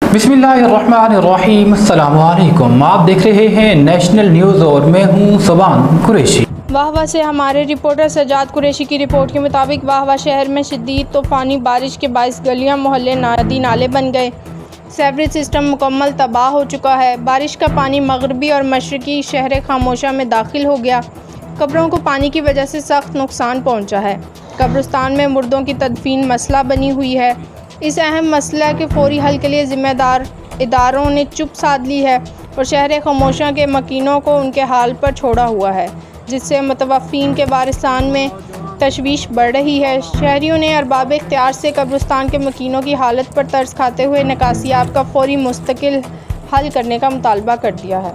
बिस्मिल्लाहिर्रहमानिर्रहीम। अस्सलाम वालेकुम। आप देख रहे हैं नेशनल न्यूज़ और मैं हूं सुबान कुरैशी। वाहवा से हमारे रिपोर्टर सजाद कुरैशी की रिपोर्ट के मुताबिक वाहवा शहर में शदीद तूफ़ानी बारिश के बाइस गलियां मोहल्ले नदी नाले बन गए। सेवरेज सिस्टम मुकम्मल तबाह हो चुका है। बारिश का पानी मगरबी और मशरकी शहर खामोशा में दाखिल हो गया। कब्रों को पानी की वजह से सख्त नुकसान पहुंचा है। कब्रिस्तान में मुर्दों की तदफीन मसला बनी हुई है। इस अहम मसला के फौरी हल के लिए ज़िम्मेदार इदारों ने चुप साध ली है और शहर खामोशा के मकीनों को उनके हाल पर छोड़ा हुआ है, जिससे मुतवफ़्फ़ीन के वारिसान में तशवीश बढ़ रही है। शहरियों ने अरबाब इख्तियार से कब्रिस्तान के मकीनों की हालत पर तरस खाते हुए निकासियाब का फौरी मुस्तकिल हल करने का मुतालबा कर दिया है।